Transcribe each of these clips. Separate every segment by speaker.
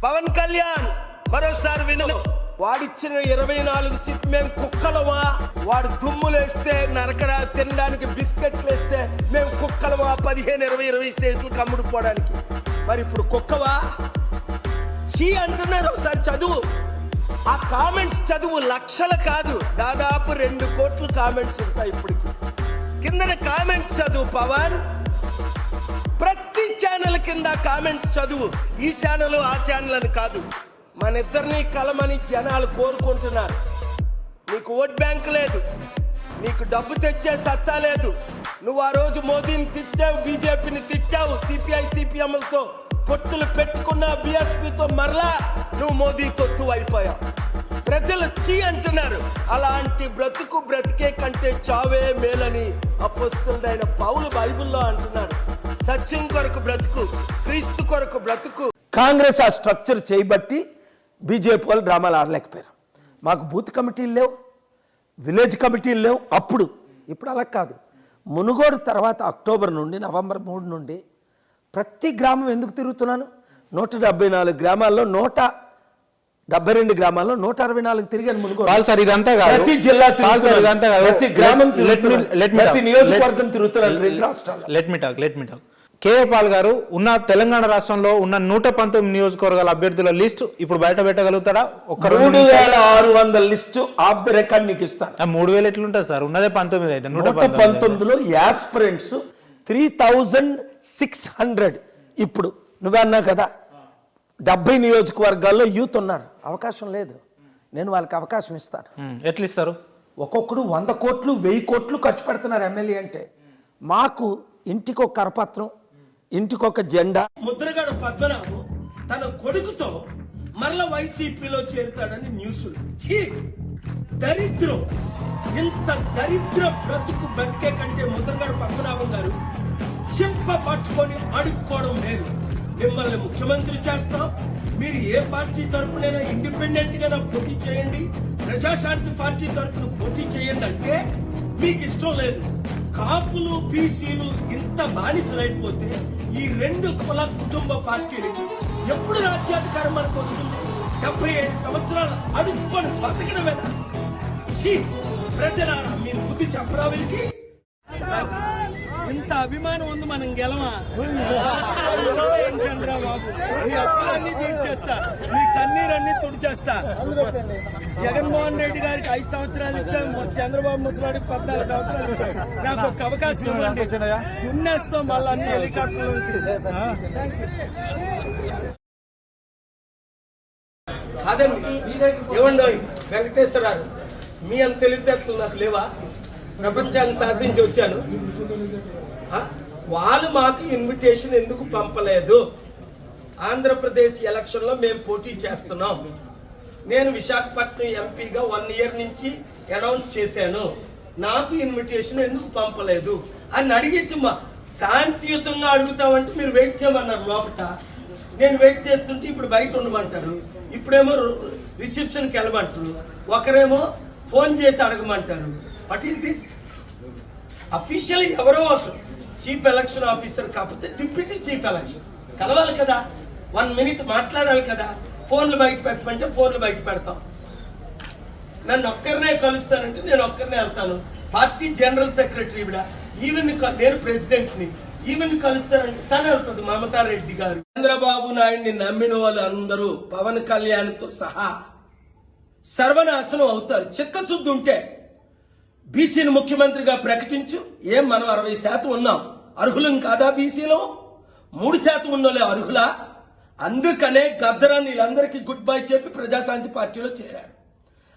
Speaker 1: పవన్ కళ్యాణ్ మరోసారి విను. వాడిచ్చిన 24 సీట్ మేము కుక్కలమా? వాడు దుమ్ములేస్తే నరకరా, తినడానికి బిస్కెట్లు వేస్తే మేము కుక్కలమా? 15, 20 సీట్లు కమ్ముడుపోవడానికి. మరి ఇప్పుడు కుక్కవా? చీ అంటున్నారు. ఒకసారి చదువు, ఆ కామెంట్స్ చదువు. లక్షలు కాదు, దాదాపు 2 కోట్ల కామెంట్స్ ఉంటాయి ఇప్పటికి. కింద కామెంట్స్ చదువు పవన్. ప్రతి ఛానల్ కింద కామెంట్స్ చదువు. ఈ ఛానల్ ఆ ఛానల్ అని కాదు, మన ఇద్దరిని కలమని జనాలు కోరుకుంటున్నారు. నీకు ఓట్ బ్యాంక్ లేదు, నీకు డబ్బు తెచ్చే సత్తా లేదు. నువ్వు ఆ రోజు మోదీని తిట్టావు, బీజేపీని తిట్టావు, సిపిఐ సిపిఎంలతో పొత్తులు పెట్టుకున్న బిఎస్పీతో మరలా నువ్వు మోదీ తొత్తు అయిపోయావు. ప్రజలు చీ అంటున్నారు. అలాంటి బ్రతుకు బ్రతికే కంటే చావే మేలని అపోస్తలుడైన పౌలు బైబిల్లో అంటున్నాడు. సత్యం కొరకు బ్రతుకు, క్రీస్తు కొరకు బ్రతుకు. కాంగ్రెస్ ఆ స్ట్రక్చర్ చేయబట్టి బీజేపీ వాళ్ళు డ్రామాలు ఆడలేకపోయారు. మాకు బూత్ కమిటీలు లేవు, విలేజ్ కమిటీలు లేవు అప్పుడు. ఇప్పుడు అలా కాదు. మునుగోడు తర్వాత అక్టోబర్ నుండి నవంబర్ 3 నుండి ప్రతి గ్రామం ఎందుకు తిరుగుతున్నాను? 174 గ్రామాల్లో 172 గ్రామాల్లో 164 తిరిగాను మునుగోడు. ప్రతి జిల్లా ప్రతి గ్రామం ప్రతి నియోజకవర్గం తిరుగుతున్నాను. 2 రాష్ట్రాలు.
Speaker 2: Let me talk. K A Paul గారు ఉన్న తెలంగాణ రాష్ట్రంలో ఉన్న 119 నియోజకవర్గాల అభ్యర్థుల లిస్ట్ ఇప్పుడు బయట పెట్టగలుగుతాడా?
Speaker 1: 3600 లిస్టు ఆఫ్ ద రికార్డ్ నీకు ఇస్తాను.
Speaker 2: 3000 ఎట్లుంటుంది సార్? ఉన్నదే 19. అయితే
Speaker 1: 119లో యాస్పిరెంట్స్ 3600. ఇప్పుడు నువ్వన్నా కదా 70 నియోజకవర్గాల్లో యూత్ ఉన్నారు, అవకాశం లేదు. నేను వాళ్ళకి అవకాశం ఇస్తాను.
Speaker 2: ఎట్లా ఇస్తారు?
Speaker 1: ఒక్కొక్కడు 100 కోట్లు 1000 కోట్లు ఖర్చు పెడుతున్నారు ఎమ్మెల్యే అంటే. మాకు ఇంటికి ఒక కరపత్రం, ఇంటికి ఒక జెండా. ముద్రగడ పద్మనాభం తన కొడుకుతో మరల వైసీపీలో చేరుతాడని న్యూస్. దరిద్రం. ఇంత దరిద్ర బ్రతుకు బ్రతికే కంటే ముద్రగడ పద్మనాభం గారు చింప పట్టుకొని అడుక్కోవడం లేదు. మిమ్మల్ని ముఖ్యమంత్రి చేస్తాం, మీరు ఏ పార్టీ తరపునైనా ఇండిపెండెంట్ గా పోటీ చేయండి, ప్రజాశాంతి పార్టీ తరపున పోటీ చేయండి అంటే మీకు ఇష్టం లేదు. కాపులు బీసీలు ఇంత బానిసలైపోతే ఈ 2 కుల కుటుంబ పార్టీలకి ఎప్పుడు రాజ్యాధికారం మనకు వస్తుంది? 75 సంవత్సరాలు అడుక్కొని బతకడమేనా? ప్రజలారా మీరు బుద్ధి చెప్పరా? వీరికి ఇంత అభిమానం ఉంది, మనం గెలవా? చంద్రబాబు నీ అప్పులన్నీ తీర్చేస్తా, నీ కన్నీరన్నీ తుడిచేస్తా. జగన్మోహన్ రెడ్డి గారికి 5 సంవత్సరాలు ఇచ్చాము, చంద్రబాబు ముసలాడికి 14 సంవత్సరాలు ఇచ్చాము. నాకు ఒక అవకాశం ఇవ్వండి, దున్నేస్తాం మళ్ళీ అన్ని హెలికాప్టర్లు. కాదండి, ఏమండో వెంకటేశ్వరరావు, మీ అంత తెలివితేటలు నాకు లేవా? ప్రపంచాన్ని శాసించి వచ్చాను. వాళ్ళు మాకు ఇన్విటేషన్ ఎందుకు పంపలేదు? ఆంధ్రప్రదేశ్ ఎలక్షన్లో మేము పోటీ చేస్తున్నాం. నేను విశాఖపట్నం ఎంపీగా 1 ఇయర్ నుంచి అనౌన్స్ చేశాను. నాకు ఇన్విటేషన్ ఎందుకు పంపలేదు అని అడిగేసి శాంతియుతంగా అడుగుతామంటే మీరు వెయిట్ చేయమన్నారు లోపట. నేను వెయిట్ చేస్తుంటే ఇప్పుడు బయట ఉండమంటారు, ఇప్పుడేమో రిసెప్షన్కి వెళ్ళమంటారు, ఒకరేమో ఫోన్ చేసి అడగమంటారు. What is this? అఫీషియల్ ఎవరో అవసరం, చీఫ్ ఎలక్షన్ ఆఫీసర్ కాకపోతే డిప్యూటీ చీఫ్ ఎలక్షన్ కలవాలి కదా, 1 మినిట్ మాట్లాడాలి కదా. ఫోన్లు బయట పెట్టమంటే ఫోన్లు బయట పెడతాం. నన్ను ఒక్కరినే కలుస్తానంటే నేను ఒక్కరినే వెళ్తాను. పార్టీ జనరల్ సెక్రటరీ ఇవిడ, ఈవెన్ నేను ప్రెసిడెంట్ని, ఈవెన్ కలుస్తానంటే తను వెళ్తుంది మమతారెడ్డి గారు. చంద్రబాబు నాయుడిని నమ్మిన వాళ్ళు అందరూ పవన్ కళ్యాణ్తో సహా సర్వనాశనం అవుతారు. చిత్తశుద్ధి ఉంటే బీసీని ముఖ్యమంత్రిగా ప్రకటించు. ఏం మనం 60% ఉన్నాం, అర్హులం కాదా? బీసీలో 3% ఉన్నోలే అర్హులా? అందుకనే గద్దరాన్ని వీళ్ళందరికీ గుడ్ బై చెప్పి ప్రజాశాంతి పార్టీలో చేరారు.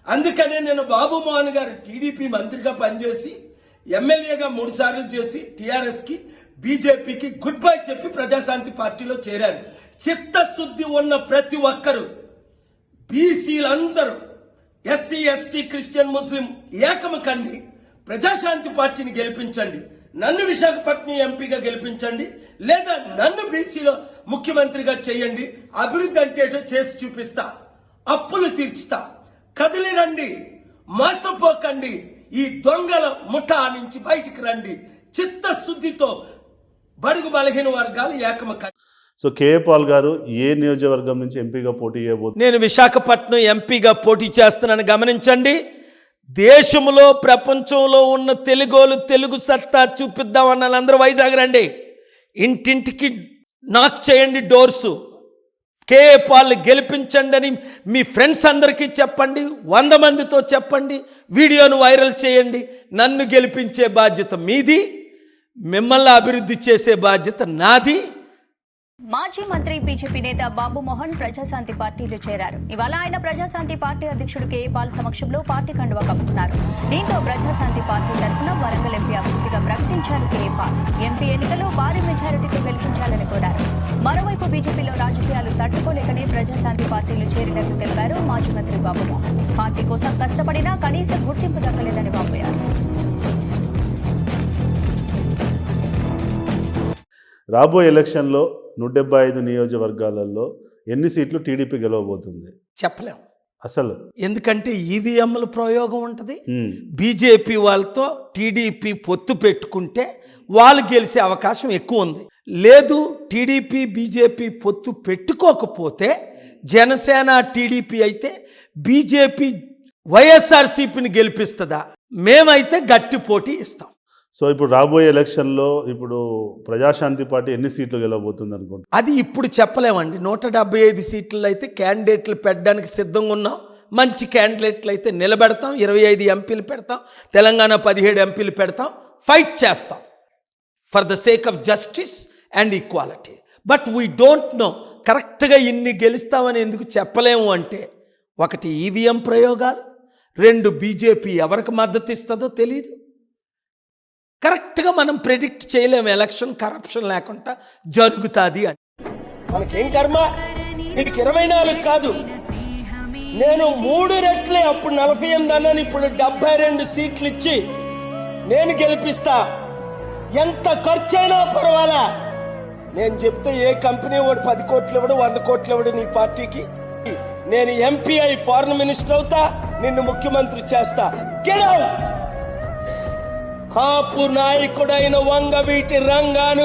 Speaker 1: అందుకనే నేను బాబు మోహన్ గారు టీడీపీ మంత్రిగా పనిచేసి ఎమ్మెల్యేగా 3 సార్లు చేసి టీఆర్ఎస్ కి బీజేపీకి గుడ్ బై చెప్పి ప్రజాశాంతి పార్టీలో చేరారు. చిత్తశుద్ధి ఉన్న ప్రతి ఒక్కరు, బీసీలందరూ, ఎస్సీ ఎస్టీ క్రిస్టియన్ ముస్లిం ఏకమ కండి ప్రజాశాంతి పార్టీని గెలిపించండి. నన్ను విశాఖపట్నం ఎంపీగా గెలిపించండి, లేదా నన్ను బీసీలో ముఖ్యమంత్రిగా చేయండి. అభివృద్ధి అంటే చేసి చూపిస్తా, అప్పులు తీర్చుతా. కదిలి రండి, మోసపోకండి. ఈ దొంగల ముఠా నుంచి బయటికి రండి. చిత్తశుద్ధితో బడుగు బలహీన వర్గాలు ఏకమ కండి.
Speaker 3: సో కేఏ పాల్ గారు ఏ నియోజకవర్గం నుంచి ఎంపీగా పోటీ చేయబోతున్నారు?
Speaker 1: నేను విశాఖపట్నం ఎంపీగా పోటీ చేస్తున్నాను. గమనించండి, దేశంలో ప్రపంచంలో ఉన్న తెలుగోలు తెలుగు సత్తా చూపిద్దామన్న వాళ్ళందరూ వైజాగ్ రండి, ఇంటింటికి నాక్ చేయండి డోర్సు, కేఏ పాల్ గెలిపించండి అని మీ ఫ్రెండ్స్ అందరికీ చెప్పండి, 100 మందితో చెప్పండి, వీడియోను వైరల్ చేయండి. నన్ను గెలిపించే బాధ్యత మీది, మిమ్మల్ని అభివృద్ధి చేసే బాధ్యత నాది.
Speaker 4: మాజీ మంత్రి బీజేపీ నేత బాబు మోహన్ ప్రజాశాంతి పార్టీలో చేరారు. ఇవాళ ఆయన ప్రజాశాంతి పార్టీ అధ్యక్షుడు కేఏ పాల్ సమక్షంలో పార్టీ కండువా కప్పుకున్నారు. దీంతో ప్రజాశాంతి పార్టీ తరఫున వరంగల్ ఎంపీ అభ్యర్థిగా ప్రకటించారు కేఏ పాల్. ఎంపీ ఎన్నికల్లో భారీ మెజారిటీతో గెలిపించాలని కోరారు. మరోవైపు బీజేపీలో రాజకీయాలు తట్టుకోలేకనే ప్రజాశాంతి పార్టీలో చేరినట్లు తెలిపారు మాజీ మంత్రి బాబు మోహన్. పార్టీ కోసం కష్టపడినా కనీస గుర్తింపు దక్కలేదని వాపోయారు.
Speaker 3: రాబోయే ఎలక్షన్లో 175 నియోజకవర్గాలలో ఎన్ని సీట్లు టీడీపీ గెలవబోతుంది?
Speaker 1: చెప్పలేం
Speaker 3: అసలు,
Speaker 1: ఎందుకంటే ఈవీఎంల ప్రయోగం ఉంటుంది. బీజేపీ వాళ్ళతో టీడీపీ పొత్తు పెట్టుకుంటే వాళ్ళు గెలిచే అవకాశం ఎక్కువ ఉంది. లేదు, టీడీపీ బీజేపీ పొత్తు పెట్టుకోకపోతే జనసేన టీడీపీ అయితే బీజేపీ వైఎస్ఆర్సీపీని గెలిపిస్తుందా? మేమైతే గట్టి పోటీ ఇస్తాం.
Speaker 3: సో ఇప్పుడు రాబోయే ఎలక్షన్లో ఇప్పుడు ప్రజాశాంతి పార్టీ ఎన్ని సీట్లు గెలవబోతుంది అనుకుంటా?
Speaker 1: అది ఇప్పుడు చెప్పలేమండి. 175 సీట్లు అయితే క్యాండిడేట్లు పెట్టడానికి సిద్ధంగా ఉన్నాం. మంచి క్యాండిడేట్లు అయితే నిలబెడతాం. 25 ఎంపీలు పెడతాం, తెలంగాణ 17 ఎంపీలు పెడతాం. ఫైట్ చేస్తాం for the sake of justice and equality. But we don't know, కరెక్ట్గా ఇన్ని గెలుస్తామని ఎందుకు చెప్పలేము అంటే, ఒకటి ఈవీఎం ప్రయోగాలు, 2 బీజేపీ ఎవరికి మద్దతు ఇస్తుందో తెలియదు. కరెక్ట్గా మనం ప్రెడిక్ట్ చేయలేము ఎలక్షన్ కరప్షన్ లేకుండా జరుగుతుంది అని. మనకేం కర్మ, నీకు 24 కాదు, నేను 3 రెట్లే, అప్పుడు 48 అన్నాను, ఇప్పుడు 72 సీట్లు ఇచ్చి నేను గెలిపిస్తా. ఎంత ఖర్చైనా పర్వాలా. నేను చెప్తే ఏ కంపెనీ వాడు 10 కోట్లు ఇవ్వడు, 100 కోట్లు ఇవ్వడు నీ పార్టీకి. నేను ఎంపీ అయి ఫారెన్ మినిస్టర్ అవుతా, నిన్ను ముఖ్యమంత్రి చేస్తా. Get out. కాపు నాయకుడైన వంగవీటి రంగాను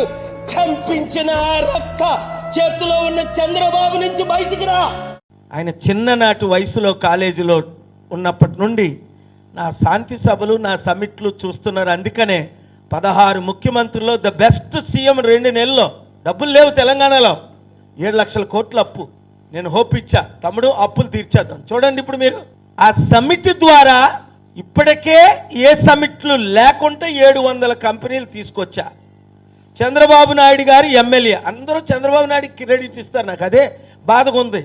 Speaker 1: చంపించిన రక్త చేతిలో ఉన్న చంద్రబాబు నుంచి బయటికి రా. ఆయన చిన్ననాటి వయసులో కాలేజీలో ఉన్నప్పటి నుండి నా శాంతి సభలు, నా సమిట్లు చూస్తున్నారు. అందుకనే 16 ముఖ్యమంత్రుల్లో ద బెస్ట్ సీఎం 2 నెలల్లో. డబ్బులు లేవు తెలంగాణలో, 7 లక్షల కోట్ల అప్పు. నేను హోప్ ఇచ్చా, తమ్ముడు అప్పులు తీర్చేద్దాం. చూడండి ఇప్పుడు మీరు, ఆ సమిట్ ద్వారా ఇప్పటికే ఏ సమిట్లు లేకుంటే 700 కంపెనీలు తీసుకొచ్చా. చంద్రబాబు నాయుడు గారు ఎమ్మెల్యే, అందరూ చంద్రబాబు నాయుడికి క్రెడిట్ ఇస్తారు. నాకు అదే బాధగా ఉంది.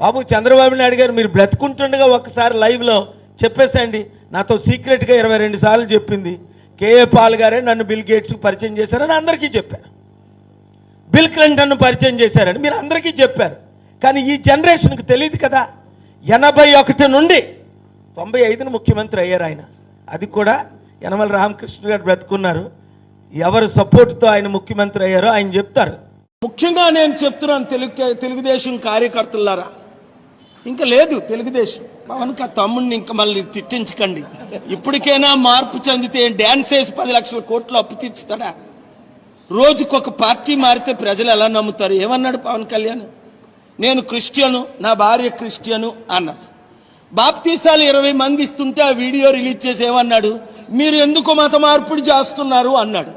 Speaker 1: బాబు చంద్రబాబు నాయుడు గారు, మీరు బ్రతుకుంటుండగా ఒకసారి లైవ్లో చెప్పేసండి. నాతో సీక్రెట్గా 22 సార్లు చెప్పింది, కేఏ పాల్ గారే నన్ను బిల్ గేట్స్కి పరిచయం చేశారని అందరికీ చెప్పారు, బిల్ క్లింటన్ను పరిచయం చేశారని మీరు అందరికీ చెప్పారు. కానీ ఈ జనరేషన్కి తెలియదు కదా. 81 నుండి 95 ముఖ్యమంత్రి అయ్యారు ఆయన. అది కూడా యనమల రామకృష్ణ గారు బ్రతుకున్నారు. ఎవరు సపోర్ట్తో ఆయన ముఖ్యమంత్రి అయ్యారో ఆయన చెప్తారు. ముఖ్యంగా నేను చెప్తున్నాను తెలుగుదేశం కార్యకర్తలారా, ఇంకా లేదు తెలుగుదేశం. పవన్ తమ్ముడిని ఇంకా మళ్ళీ తిట్టించకండి. ఇప్పటికైనా మార్పు చెందితే డ్యాన్స్ వేసి 10 లక్షల కోట్లు అప్పు తీర్చుతాడా? రోజుకొక పార్టీ మారితే ప్రజలు ఎలా నమ్ముతారు? ఏమన్నాడు పవన్ కళ్యాణ్? నేను క్రిస్టియను, నా భార్య క్రిస్టియను అన్నారు. బాప్తీసాలు 20 మంది ఇస్తుంటే ఆ వీడియో రిలీజ్ చేసి ఏమన్నాడు? మీరు ఎందుకు మత మార్పిడి చేస్తున్నారు అన్నాడు.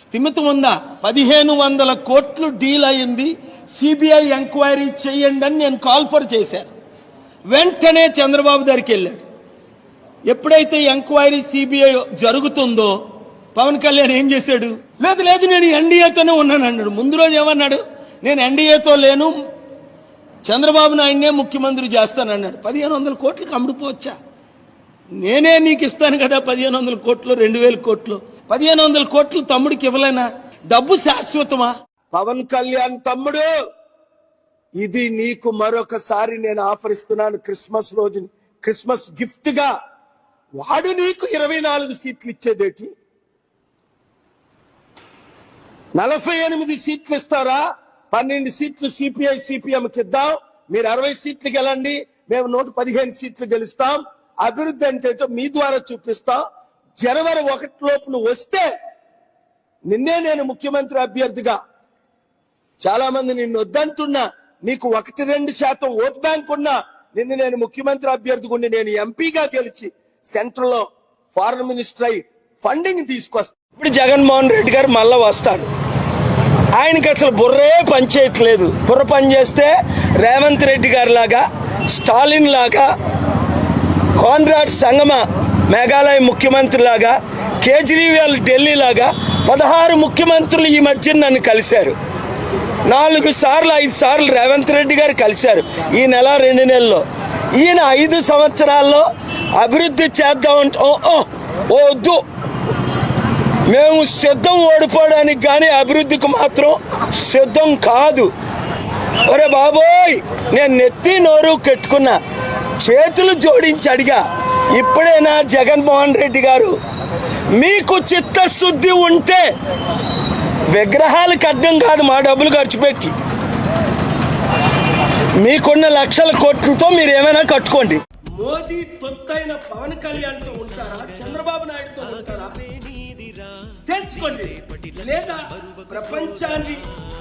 Speaker 1: స్థిమితం ఉందా? 1500 కోట్లు డీల్ అయింది, సిబిఐ ఎంక్వైరీ చేయండి అని నేను కాల్ ఫర్ చేశాను. వెంటనే చంద్రబాబు దగ్గరికి వెళ్ళాడు. ఎప్పుడైతే ఎంక్వైరీ సిబిఐ జరుగుతుందో పవన్ కళ్యాణ్ ఏం చేశాడు? లేదు లేదు నేను ఎన్డీఏతోనే ఉన్నాను అన్నాడు. ముందు రోజు ఏమన్నాడు? నేను ఎన్డీఏతో లేను, చంద్రబాబు నాయుడినే ముఖ్యమంత్రి చేస్తానన్నాడు. 1500 కోట్లకి అమ్ముడుపోవచ్చా? నేనే నీకు ఇస్తాను కదా 1500 కోట్లు, 2000 కోట్లు. 1500 కోట్లు తమ్ముడికి ఇవ్వలేనా? డబ్బు శాశ్వతమా? పవన్ కళ్యాణ్ తమ్ముడు, ఇది నీకు మరొకసారి నేను ఆఫర్ ఇస్తున్నాను. క్రిస్మస్ రోజు క్రిస్మస్ గిఫ్ట్ గా వాడు నీకు 24 సీట్లు ఇచ్చేదేటి? 48 సీట్లు ఇస్తారా? 12 సీట్లు సిపిఐ సిపిఎంకి ఇద్దాం, మీరు 60 సీట్లు గెలండి, మేము 115 సీట్లు గెలుస్తాం. అభివృద్ధి అంటే మీ ద్వారా చూపిస్తాం. జనవరి 1 లోపు నువ్వు వస్తే నిన్నే నేను ముఖ్యమంత్రి అభ్యర్థిగా చాలా మంది నిన్ను వద్దంటున్నా, నీకు 1-2% ఓట్ బ్యాంక్ ఉన్నా నిన్ను నేను ముఖ్యమంత్రి అభ్యర్థి గుండి నేను ఎంపీగా గెలిచి సెంట్రల్ లో ఫారెన్ మినిస్టర్ అయి ఫండింగ్ తీసుకొస్తా. ఇప్పుడు జగన్మోహన్ రెడ్డి గారు మళ్ళా వస్తారు. ఆయనకి అసలు బుర్రే పనిచేయట్లేదు. బుర్ర పని చేస్తే రేవంత్ రెడ్డి గారి లాగా, స్టాలిన్ లాగా, కాన్రాడ్ సంగమ మేఘాలయ ముఖ్యమంత్రి లాగా, కేజ్రీవాల్ ఢిల్లీ లాగా 16 ముఖ్యమంత్రులు ఈ మధ్య నన్ను కలిశారు. 4 సార్లు 5 సార్లు రేవంత్ రెడ్డి గారు కలిశారు ఈ నెల 2 నెలల్లో. ఈయన 5 సంవత్సరాల్లో అభివృద్ధి చేద్దామంటే వద్దు, మేము సిద్ధం ఓడిపోవడానికి కానీ అభివృద్ధికి మాత్రం సిద్ధం కాదు. ఒరే బాబోయ్, నేను నెత్తి నోరు కట్టుకున్నా, చేతులు జోడించి అడిగా, ఇప్పుడైనా జగన్మోహన్ రెడ్డి గారు మీకు చిత్తశుద్ధి ఉంటే విగ్రహాలు కట్టడం కాదు, మా డబ్బులు ఖర్చు పెట్టి మీకున్న లక్షల కోట్లతో మీరు ఏమైనా కట్టుకోండి. మోదీ తొత్తైన పవన్ కళ్యాణ్ తో ఉంటారా, చంద్రబాబు నాయుడుతో ఉంటారా తెలుసుకోండి. లేదా ప్రపంచాన్ని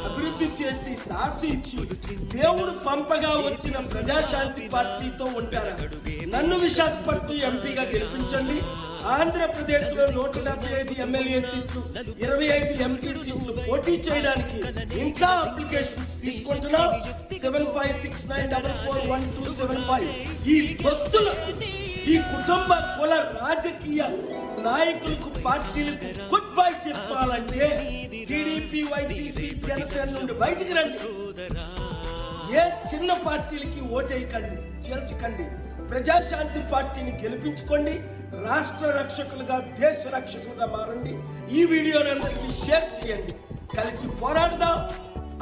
Speaker 1: అభివృద్ధి చేసి శాసించి దేవుడు పంపగా వచ్చిన ప్రజాశాంతి పార్టీతో ఉంటారా? నన్ను విశాఖపట్నం ఎంపీగా గెలిపించండి. ఆంధ్రప్రదేశ్ లో 175 ఎమ్మెల్యే సీట్లు, 25 ఎంపీ సీట్లు పోటీ చేయడానికి ఇంకా అప్లికేషన్స్ తీసుకుంటున్నాం. 7569441275. ఈ భక్తులు, ఈ కుటుంబ కుల రాజకీయ నాయకులకు, పార్టీలకు గుడ్ బై చెప్పాలంటే టీడీపీ, వైసీపీ, జనసేన నుండి బయటికి రండి. ఏ చిన్న పార్టీలకి ఓటేయకండి, చేర్చకండి. ప్రజాశాంతి పార్టీని గెలిపించుకోండి. రాష్ట్ర రక్షకులుగా, దేశ రక్షకులుగా మారండి. ఈ వీడియోని అందరికీ షేర్ చేయండి. కలిసి పోరాడదాం,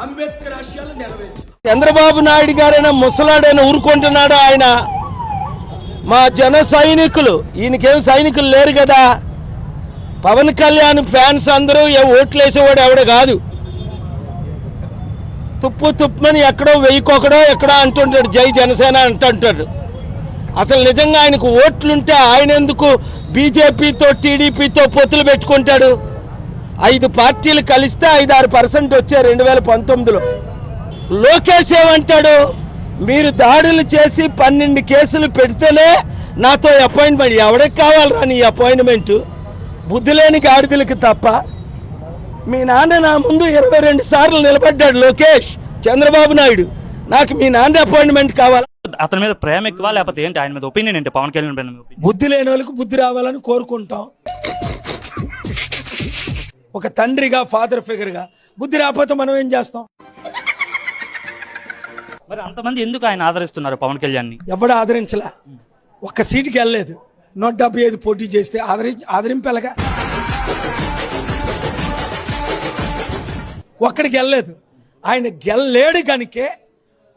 Speaker 1: అంబేద్కర్ ఆశయాలు నెరవేర్చుదాం. చంద్రబాబు నాయుడు గారైనా ముసలాడైనా ఊరుకుంటున్నాడు. ఆయన మా జన సైనికులు, ఈయనకేం సైనికులు లేరు కదా. పవన్ కళ్యాణ్ ఫ్యాన్స్ అందరూ ఓట్లు వేసేవాడు ఎవడ కాదు. తుప్పని ఎక్కడో వెయ్యికొకడో ఎక్కడో అంటుంటాడు, జై జనసేన అంటుంటాడు. అసలు నిజంగా ఆయనకు ఓట్లుంటే ఆయన ఎందుకు బీజేపీతో, టీడీపీతో పొత్తులు పెట్టుకుంటాడు? 5 పార్టీలు కలిస్తే 5-6% వచ్చాయి 2019లో. లోకేష్ ఏమంటాడు, మీరు దాడులు చేసి 12 కేసులు పెడితేనే నాతో అపాయింట్మెంట్. ఎవరికి కావాలరా నీ అపాయింట్మెంట్? బుద్ధి లేని గాడిదలకి తప్ప. మీ నాన్న నా ముందు 22 సార్లు నిలబడ్డాడు లోకేష్, చంద్రబాబు నాయుడు. నాకు మీ నాన్న అపాయింట్మెంట్ కావాలి.
Speaker 5: అతని మీద ప్రేమ ఎక్కువ లేకపోతే ఏంటి, ఆయన మీద ఒపీనియన్ ఏంటి? పవన్ కళ్యాణ్ పైన
Speaker 1: బుద్ధి లేని వాళ్ళకి బుద్ధి రావాలని కోరుకుంటాం. ఒక తండ్రిగా, ఫాదర్ ఫిగర్ గా బుద్ధి రాకపోతే మనం ఏం చేస్తాం?
Speaker 5: మరి అంతమంది ఎందుకు ఆయన ఆదరిస్తున్నారు పవన్ కళ్యాణ్ ని?
Speaker 1: ఎవడు ఆదరించలే, ఒక్క సీటుకి వెళ్ళలేదు. 175 పోటీ చేస్తే ఆదరింపెలగా ఒక్కడికి వెళ్ళలేదు. ఆయన గెల్లేడు కనుకే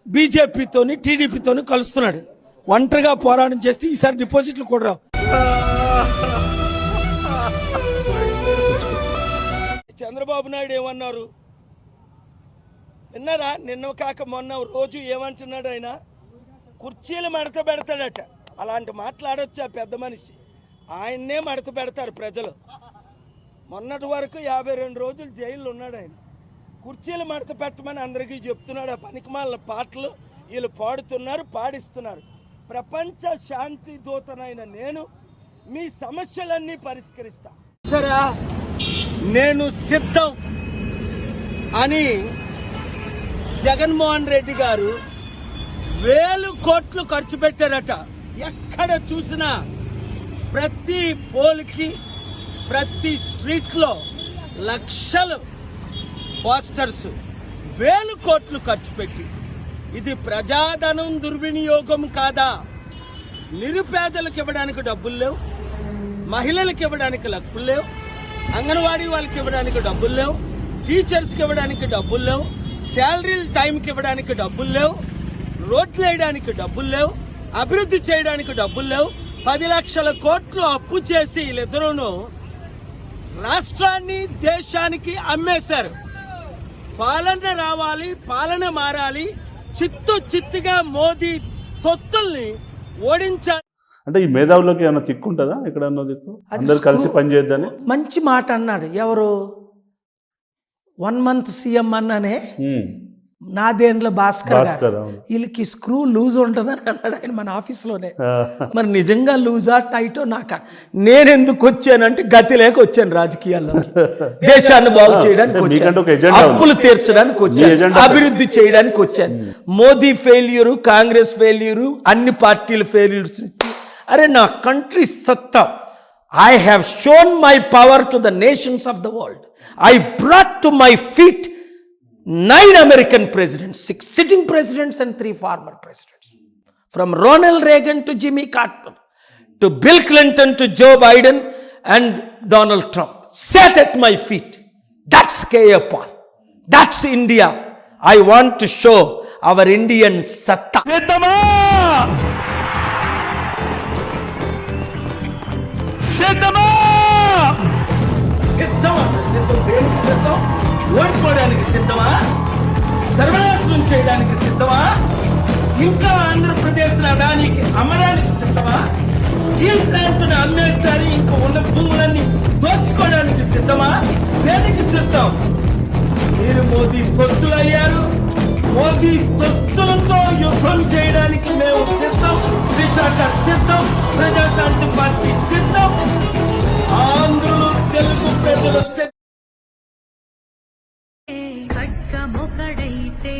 Speaker 1: బీజేపీతోని, టీడీపీతోని కలుస్తున్నాడు. ఒంటరిగా పోరాటం చేస్తే ఈసారి డిపాజిట్లు కూడా రావు. చంద్రబాబు నాయుడు ఏమన్నారు విన్నారా? నిన్న కాక మొన్న రోజు ఏమంటున్నాడు ఆయన? కుర్చీలు మడత పెడతాడట. అలాంటి మాట్లాడొచ్చు ఆ పెద్ద మనిషి. ఆయన్నే మడత పెడతారు ప్రజలు. మొన్నటి వరకు 52 రోజులు జైల్లో ఉన్నాడు ఆయన. కుర్చీలు మడత పెట్టమని అందరికీ చెప్తున్నాడు. ఆ పనికిమాలిన పాటలు వీళ్ళు పాడుతున్నారు, పాడిస్తున్నారు. ప్రపంచ శాంతి దూతనైన నేను మీ సమస్యలన్నీ పరిష్కరిస్తా, సరే నేను సిద్ధం అని జగన్మోహన్ రెడ్డి గారు 1000 కోట్లు ఖర్చు పెట్టారట. ఎక్కడ చూసినా ప్రతి పోల్కి, ప్రతి స్ట్రీట్ లో లక్షలు పోస్టర్స్, 1000 కోట్లు ఖర్చు పెట్టి. ఇది ప్రజాధనం దుర్వినియోగం కాదా? నిరుపేదలకు ఇవ్వడానికి డబ్బులు లేవు, మహిళలకు ఇవ్వడానికి డబ్బులు లేవు, అంగన్వాడీ వాళ్ళకి ఇవ్వడానికి డబ్బులు లేవు, టీచర్స్కి ఇవ్వడానికి డబ్బులు లేవు, శాలరీలు టైంకి ఇవ్వడానికి డబ్బులు లేవు, రోడ్లు వేయడానికి డబ్బులు లేవు, అభివృద్ధి చేయడానికి డబ్బులు లేవు. 10 లక్షల కోట్లు అప్పు చేసి వీళ్ళిద్దరూను రాష్ట్రాన్ని, దేశానికి అమ్మేశారు. పాలన రావాలి, పాలన మారాలి, చిత్తుగా మోదీ తొత్తుల్ని ఓడించాలి.
Speaker 3: అంటే ఈ మేధావులకి ఏమైనా తిక్కుంటుందా? ఎక్కడన్నా దిక్కు అందరు కలిసి పనిచేద్దని
Speaker 6: మంచి మాట అన్నాడు. ఎవరు? 1 month సీఎం అన్నానే
Speaker 3: ఉమ్.
Speaker 6: నాదేండ్ల భాస్కర్
Speaker 3: భాస్కర్,
Speaker 6: గారు.
Speaker 3: అవును.
Speaker 6: వీళ్ళకి స్క్రూ లూజ్ ఉంటుందని అన్నాడు ఆయన మన ఆఫీస్లోనే.
Speaker 3: ఆ,
Speaker 6: మరి నిజంగా లూజా టైటో నాక నేను ఎందుకు వచ్చానంటే గతి లేక వచ్చాను రాజకీయాల్లో. దేశాన్ని బాగు చేయడానికి
Speaker 3: అంటే మీకంటే ఒక
Speaker 6: వచ్చాను,
Speaker 3: ఎజెండా ఉంది.
Speaker 6: అప్పులు తీర్చడానికి
Speaker 3: మీ
Speaker 6: వచ్చాను,
Speaker 3: ఎజెండా
Speaker 6: అభివృద్ధి చేయడానికి వచ్చాను. మోదీ ఫెయిల్యూరు, కాంగ్రెస్ ఫెయిల్యూరు, అన్ని పార్టీల ఫెయిల్యూర్స్. అరే నా కంట్రీ సత్తా, I have shown my power to the nations of the world. I brought to my feet 9 American presidents, 6 sitting presidents and 3 former presidents. From Ronald Reagan to Jimmy Carter, to Bill Clinton to Joe Biden and Donald Trump sat at my feet. That's K.A. Paul. That's India. I want to show our Indian satta. సిద్ధమా? సిద్ధం దేనికి సిద్ధం? ఓడిపోవడానికి సిద్ధమా? సర్వనాశనం చేయడానికి సిద్ధమా? ఇంకా ఆంధ్రప్రదేశ్ అదానికి అమ్మడానికి సిద్ధమా? స్టీల్ ప్లాంట్ను అమ్మేసారి ఇంకా ఉన్న భూములన్నీ దోచుకోవడానికి సిద్ధమా? దేనికి సిద్ధం? మీరు మోదీ తొత్తులయ్యారు. మోదీ తొత్తులతో యుద్ధం చేయడానికి మేము సిద్ధం. విశాఖ సిద్ధం, ప్రజాశాంతి పార్టీ సిద్ధం, ఆంధ్రులు తెలుగు ప్రజలు సిద్ధం.
Speaker 7: ఖడ్గమొకడైతే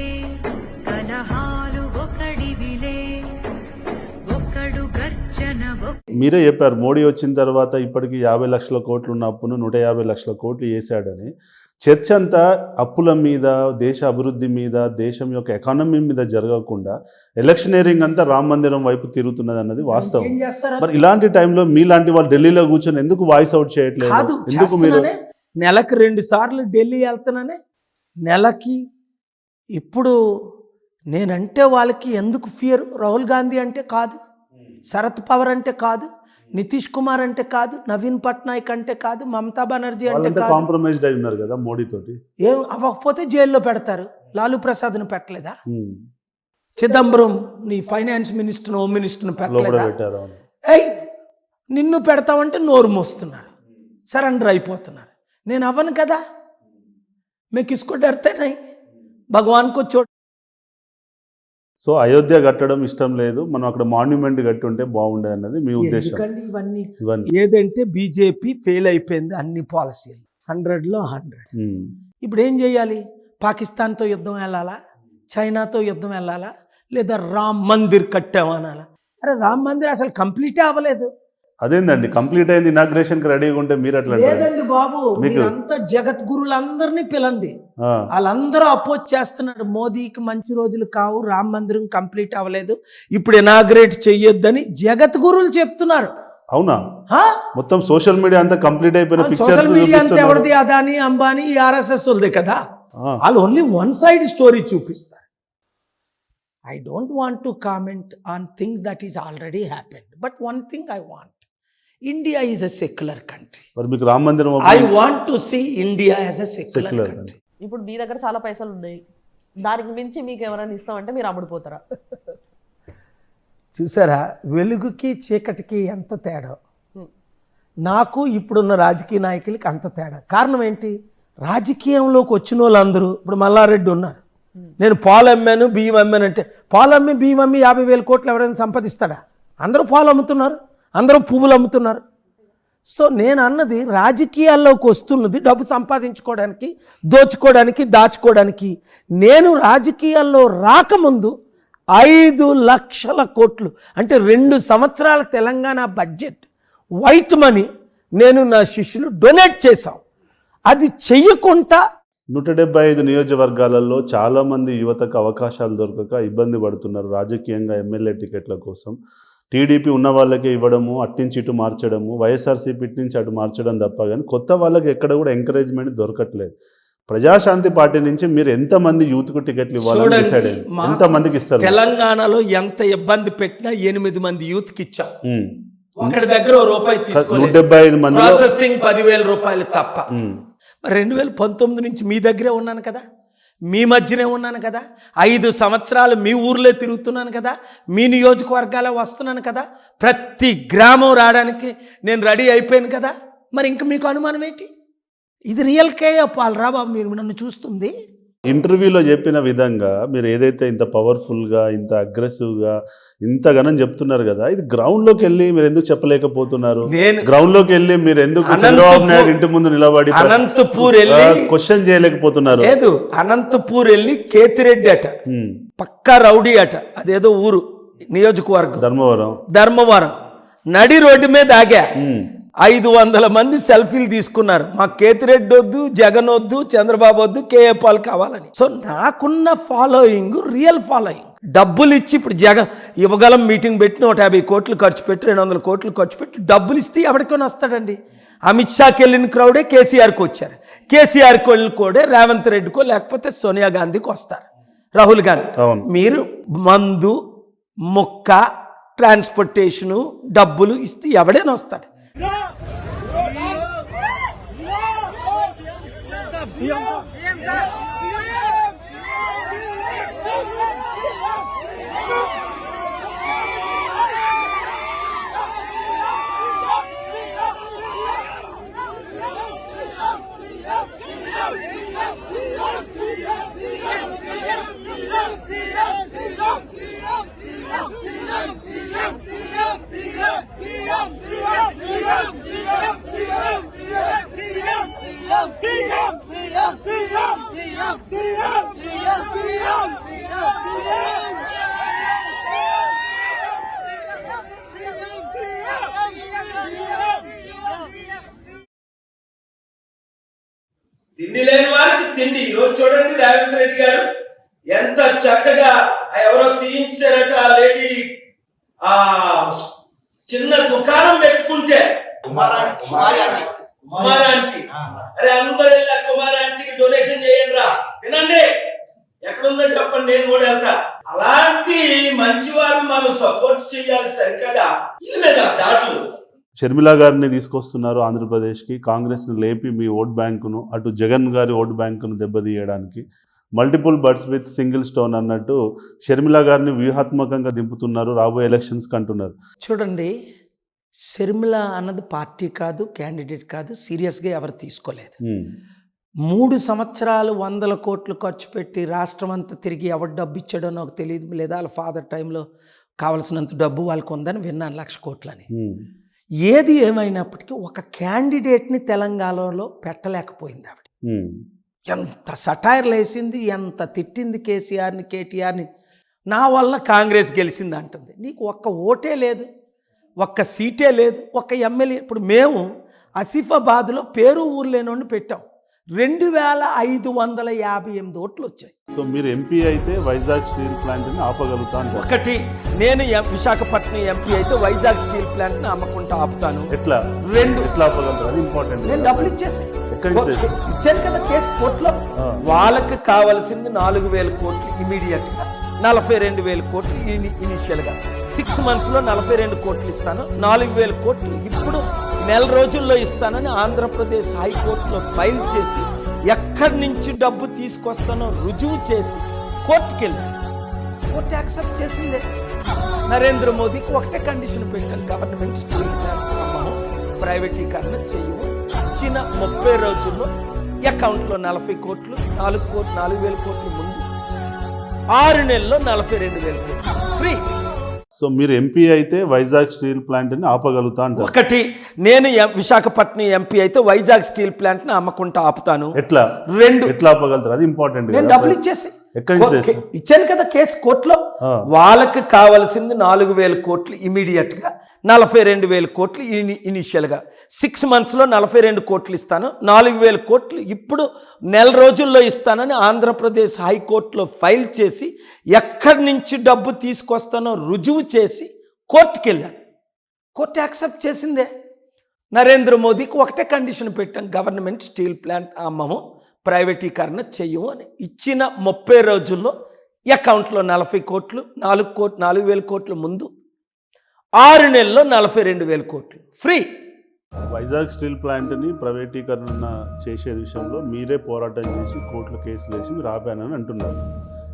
Speaker 7: కలహాలు ఒకడివిలే, ఒకడు గర్జన
Speaker 3: మీరే చెప్పారు మోడీ వచ్చిన తర్వాత ఇప్పటికి 50 లక్షల కోట్లు ఉన్న అప్పును 150 లక్షల కోట్లు చేశాడని. చర్చ అంతా అప్పుల మీద, దేశ అభివృద్ధి మీద, దేశం యొక్క ఎకానమీ మీద జరగకుండా ఎలక్షనీరింగ్ అంతా రామ మందిరం వైపు తిరుగుతున్నది అన్నది వాస్తవం.
Speaker 6: ఏం చేస్తారా?
Speaker 3: మరి ఇలాంటి టైంలో మీలాంటి వాళ్ళు ఢిల్లీలో కూర్చొని ఎందుకు వాయిస్ అవుట్ చేయట్లేదు?
Speaker 6: కాదు,
Speaker 3: ఎందుకు మీరు
Speaker 6: చేస్తున్నానే. నెలకు 2 సార్లు ఢిల్లీ వెళ్తున్నానే, నెలకి. ఇప్పుడు నేనంటే వాళ్ళకి ఎందుకు ఫియర్? రాహుల్ గాంధీ అంటే కాదు, శరద్ పవార్ అంటే కాదు, నితీష్ కుమార్ అంటే కాదు, నవీన్ పట్నాయక్ అంటే కాదు, మమతా బెనర్జీ అంటే
Speaker 3: వాళ్ళంతా
Speaker 6: కాదు.
Speaker 3: కాంప్రమైజ్డ్ అయి ఉన్నారు కదా మోడీ తోటి.
Speaker 6: ఏం అవ్వకపోతే జైల్లో పెడతారు. లాలూ ప్రసాద్ను పెట్టలేదా? చిదంబరం నీ ఫైనాన్స్ మినిస్టర్, హోమ్ మినిస్టర్ను
Speaker 3: లోపల
Speaker 6: పెట్టలేదా?
Speaker 3: పెట్టారు, అవును.
Speaker 6: ఏయ్ నిన్ను పెడతామంటే నోరు మోస్తున్నారు, సరెండర్ అయిపోతున్నారు. నేను అవ్వను కదా. मैं किसको डरते नहीं, भगवान को छोड़.
Speaker 3: సో అయోధ్య కట్టడం ఇష్టం లేదు, మనం అక్కడ మాన్యుమెంట్ కట్టి ఉంటే బాగుండేది అన్నది మీ ఉద్దేశం.
Speaker 6: ఎందుకండి ఇవన్నీ?
Speaker 3: ఇవన్నీ
Speaker 6: ఏదంటే బీజేపీ ఫెయిల్ అయిపోయింది అన్ని పాలసీలు, 100లో 100. ఇప్పుడు ఏం చేయాలి? పాకిస్తాన్తో యుద్ధం వెళ్ళాలా, చైనాతో యుద్ధం వెళ్ళాలా, లేదా రామ్ మందిర్ కట్టామనాలా? అరే రామ్ మందిర్ అసలు కంప్లీటే అవ్వలేదు.
Speaker 3: అదేందండి కంప్లీట్ అయింది, ఇనాగ్రేషన్ కి రెడీగా ఉంటే మీరు అట్లా అంటారు?
Speaker 6: లేదండి బాబు,
Speaker 3: మీకు-
Speaker 6: మీరంతా జగద్గురులందరినీ పిలండి.
Speaker 3: ఆ,
Speaker 6: వాళ్ళందరూ అపోజ్ చేస్తున్నారు. మోదీకి మంచి రోజులు కావు, రామ మందిరం కంప్లీట్ అవ్వలేదు, ఇప్పుడు ఇనాగ్రేట్ చెయ్యొద్దని జగద్గురులు చెప్తున్నారు.
Speaker 3: అవునా?
Speaker 6: హా?
Speaker 3: మొత్తం సోషల్ మీడియా అంతా కంప్లీట్ అయిపోయిన
Speaker 6: సోషల్ మీడియా అంతా
Speaker 3: పిక్చర్స్
Speaker 6: ఎవరిది? అదాని, అంబానీ, ఆర్ఎస్ఎస్ వాళ్ళదే కదా. వాళ్ళు ఓన్లీ వన్ సైడ్ స్టోరీ చూపిస్తారు. I don't want to comment on things that is already happened, but one thing I want, India is a secular country.
Speaker 3: మరి మీకు Rama Mandiram
Speaker 6: I want to see India as a secular
Speaker 3: Secular
Speaker 6: country.
Speaker 8: ఇప్పుడు మీ దగ్గర చాలా పైసలు ఉన్నాయి, దానికి మించి మీకు ఎవరైనా ఇస్తామంటే మీరు అమ్ముడుపోతారా?
Speaker 6: చూసారా వెలుగుకి చీకటికి ఎంత తేడా? నాకు ఇప్పుడున్న రాజకీయ నాయకులకి అంత తేడా. కారణం ఏంటి? రాజకీయంలోకి వచ్చిన వాళ్ళందరూ, ఇప్పుడు మల్లారెడ్డి ఉన్నారు, నేను పాలు అమ్మాను, బియ్యం అమ్మాను అంటే, పాలు అమ్మి బియ్యం అమ్మి 50,000 కోట్లు ఎవరైనా సంపాదిస్తాడా? అందరూ పాలు అమ్ముతున్నారు, అందరూ పువ్వులు అమ్ముతున్నారు. సో నేను అన్నది రాజకీయాల్లోకి వస్తున్నది డబ్బు సంపాదించుకోవడానికి, దోచుకోవడానికి, దాచుకోవడానికి. నేను రాజకీయాల్లో రాకముందు 5 లక్షల కోట్లు అంటే 2 సంవత్సరాల తెలంగాణ బడ్జెట్ వైట్ మనీ నేను నా శిష్యులు డొనేట్ చేశాం. అది చెయ్యకుండా
Speaker 3: 175 నియోజకవర్గాలలో చాలా మంది యువతకు అవకాశాలు దొరకక ఇబ్బంది పడుతున్నారు రాజకీయంగా. ఎమ్మెల్యే టికెట్ల కోసం టీడీపీ ఉన్న వాళ్ళకే ఇవ్వడము, అట్నుంచి ఇటు మార్చడము, వైఎస్ఆర్సీపీ ఇటు నుంచి అటు మార్చడం తప్ప కానీ కొత్త వాళ్ళకి ఎక్కడ కూడా ఎంకరేజ్మెంట్ దొరకట్లేదు. ప్రజాశాంతి పార్టీ నుంచి మీరు ఎంతమంది యూత్కు టికెట్లు ఇవ్వాలని డిసైడ్ అయ్యింది? ఎంతమందికి ఇస్తారు?
Speaker 6: తెలంగాణలో ఎంత ఇబ్బంది పెట్టినా 8 మంది యూత్కి ఇచ్చాం. ఒకటి దగ్గర ₹1 తీసుకోలేదు.
Speaker 3: 175 మంది
Speaker 6: ప్రాసెసింగ్ 10,000 రూపాయలు తప్ప. మరి 2019 నుంచి మీ దగ్గరే ఉన్నాను కదా, మీ మధ్యనే ఉన్నాను కదా, 5 సంవత్సరాలు మీ ఊర్లో తిరుగుతున్నాను కదా, మీ నియోజకవర్గాల్లో వస్తున్నాను కదా, ప్రతి గ్రామం రావడానికి నేను రెడీ అయిపోయాను కదా. మరి ఇంక మీకు అనుమానం ఏంటి? ఇది రియల్ కేఏ పాల్ రా బాబు, మీరు నన్ను చూస్తుంది.
Speaker 3: ఇంటర్వ్యూలో చెప్పిన విధంగా మీరు ఏదైతే ఇంత పవర్ఫుల్గా, ఇంత అగ్రెసివ్గా, ఇంతగానం చెప్తున్నారు కదా, ఇది గ్రౌండ్లోకి వెళ్ళి మీరు ఎందుకు చెప్పలేకపోతున్నారు? గ్రౌండ్లోకి వెళ్ళి మీరు ఎందుకు చంద్రబాబు నాయుడు ఇంటి ముందు నిలబడి
Speaker 6: అనంతపూర్ వెళ్ళి
Speaker 3: క్వశ్చన్ చేయలేకపోతున్నారు?
Speaker 6: లేదు, అనంతపూర్ వెళ్ళి కేతిరెడ్డి అట, పక్కా రౌడీ అట, అదేదో ఊరు నియోజకవర్గం ధర్మవరం, నడి రోడ్డు మీద ఆగా. 500 మంది సెల్ఫీలు తీసుకున్నారు. మా కేతిరెడ్డి వద్దు, జగన్ వద్దు, చంద్రబాబు వద్దు, కేఏ పాల్ కావాలని. సో నాకున్న ఫాలోయింగ్ రియల్ ఫాలోయింగ్. డబ్బులు ఇచ్చి ఇప్పుడు జగన్ ఇవ్వగలం మీటింగ్ పెట్టి 150 కోట్లు ఖర్చు పెట్టి 200 కోట్లు ఖర్చు పెట్టి డబ్బులు ఇస్తే ఎవరికొని వస్తాడండి? అమిత్ షాకి వెళ్ళిన క్రౌడే కేసీఆర్కి వచ్చారు, కేసీఆర్కి వెళ్ళిన కోడే రేవంత్ రెడ్డికో లేకపోతే సోనియా గాంధీకి వస్తారు, రాహుల్ గాంధీ. మీరు మందు, మొక్క, ట్రాన్స్పోర్టేషను, డబ్బులు ఇస్తే ఎవడైనా వస్తాడు.
Speaker 1: తిండి లేని వారికి తిండి. ఈరోజు చూడండి రేవంత్ రెడ్డి గారు ఎంత చక్కగా ఎవరో తీయించారట, ఆ లేడీ ఆ చిన్న దుకాణం పెట్టుకుంటే కుమారాంటీ, అరే అందరూ వెళ్ళా కుమారాంటీకి డొనేషన్ చేయండి రా, వినండి ఎక్కడుందో చెప్పండి, నేను కూడా వెళ్తా. అలాంటి మంచి వారిని మనం సపోర్ట్ చేయాలి సరికదా, వీళ్ళ మీద దాడులు.
Speaker 3: షర్మిల గారిని తీసుకొస్తున్నారు ఆంధ్రప్రదేశ్కి, కాంగ్రెస్ని లేపి మీ ఓట్ బ్యాంకును, అటు జగన్ గారి ఓట్ బ్యాంకును దెబ్బతీయడానికి. Multiple birds with single stone అన్నట్టు షర్మిల గారిని వ్యూహాత్మకంగా దింపుతున్నారు రాబోయే ఎలక్షన్స్కి అంటున్నారు.
Speaker 6: చూడండి, షర్మిల అన్నది పార్టీ కాదు, క్యాండిడేట్ కాదు, సీరియస్గా ఎవరు తీసుకోలేదు. 3 సంవత్సరాలు 100 కోట్లు ఖర్చు పెట్టి రాష్ట్రం అంతా తిరిగి ఎవరు డబ్బు ఇచ్చాడో నాకు తెలియదు, లేదా వాళ్ళ ఫాదర్ టైంలో కావాల్సినంత డబ్బు వాళ్ళకు ఉందని విన్నాను, 1,00,000 కోట్లని. ఏది ఏమైనప్పటికీ ఒక క్యాండిడేట్ని తెలంగాణలో పెట్టలేకపోయింది ఆవిడ. ఎంత సటైర్లు వేసింది, ఎంత తిట్టింది కేసీఆర్ని, కేటీఆర్ని. నా వల్ల కాంగ్రెస్ గెలిచింది అంటుంది. నీకు ఒక్క ఓటే లేదు, ఒక్క సీటే లేదు, ఒక్క ఎమ్మెల్యే. ఇప్పుడు మేము ఆసిఫాబాద్లో పేరు ఊరు లేనోడిని పెట్టాం, 2,558 ఓట్లు వచ్చాయి.
Speaker 3: సో మీరు ఎంపీ అయితే వైజాగ్ స్టీల్ ప్లాంట్ని ఆపగలుగుతా అంటారు.
Speaker 6: ఒకటి, నేను విశాఖపట్నం ఎంపీ అయితే వైజాగ్ స్టీల్ ప్లాంట్ని అమ్మకుండా ఆపుతాను.
Speaker 3: ఎట్లా
Speaker 6: 2
Speaker 3: ఎట్లా ఆపగలుగుతారు? అది ఇంపార్టెంట్.
Speaker 6: నేను డబ్బులు ఇచ్చాను కదా కేసు కోర్టులో. వాళ్ళకి కావాల్సింది 4,000 కోట్లు ఇమీడియట్ గా, 42,000 కోట్లు ఇనిషియల్ గా. 6 months లో 42 కోట్లు ఇస్తాను, 4,000 కోట్లు ఇప్పుడు నెల రోజుల్లో ఇస్తానని ఆంధ్రప్రదేశ్ హైకోర్టులో ఫైల్ చేసి ఎక్కడి నుంచి డబ్బు తీసుకొస్తానో రుజువు చేసి కోర్టుకి వెళ్ళాను. కోర్టు యాక్సెప్ట్ చేసిందే. నరేంద్ర మోదీకి ఒకటే కండిషన్ పెట్టాను, గవర్నమెంట్ స్టీల్ ప్లాంట్ అమ్మము, ప్రైవేటీకరణ చేయము, ఇచ్చిన 30 రోజుల్లో అకౌంట్లో 40 కోట్లు, 4,000 కోట్లు ముందు, 6 నెలల్లో 42,000 కోట్లు ఫ్రీ.
Speaker 3: సో మీరు ఎంపీ అయితే వైజాగ్ స్టీల్ ప్లాంట్ని ఆపగలుగుతా అంటారు.
Speaker 6: ఒకటి, నేను విశాఖపట్నం ఎంపీ అయితే వైజాగ్ స్టీల్ ప్లాంట్ని అమ్మకుండా ఆపుతాను.
Speaker 3: ఎట్లా
Speaker 6: 2
Speaker 3: ఎట్లా ఆపగలుగుతారు? అది ఇంపార్టెంట్.
Speaker 6: నేను డబ్బులు ఇచ్చేసి
Speaker 3: ఎక్కడి
Speaker 6: ఇచ్చాను కదా కేసు కోర్టులో. వాళ్ళకి కావాల్సింది 4,000 కోట్లు ఇమీడియట్ గా, 42,000 కోట్లు ఇనిషియల్ గా. 6 months లో 42 కోట్లు ఇస్తాను, 4,000 కోట్లు ఇప్పుడు నెల రోజుల్లో ఇస్తానని ఆంధ్రప్రదేశ్ హైకోర్టులో ఫైల్ చేసి ఎక్కడి నుంచి డబ్బు తీసుకొస్తానో రుజువు చేసి కోర్టుకి వెళ్ళాను. కోర్టు యాక్సెప్ట్ చేసిందే. నరేంద్ర మోదీకి ఒకటే కండిషన్ పెట్టాం, గవర్నమెంట్ స్టీల్ ప్లాంట్ అమ్మము, ప్రైవేటీకరణ చెయ్యము అని. ఇచ్చిన 30 రోజుల్లో అకౌంట్లో 40 కోట్లు, 4,000 కోట్లు ముందు, 6 నెలల్లో 42,000 కోట్లు ఫ్రీ.
Speaker 3: వైజాగ్ స్టీల్ ప్లాంట్ని ప్రైవేటీకరణ చేసే విషయంలో మీరే పోరాటం చేసి కోర్టులో కేసులు వేసి మీరు ఆపానని అంటున్నారు.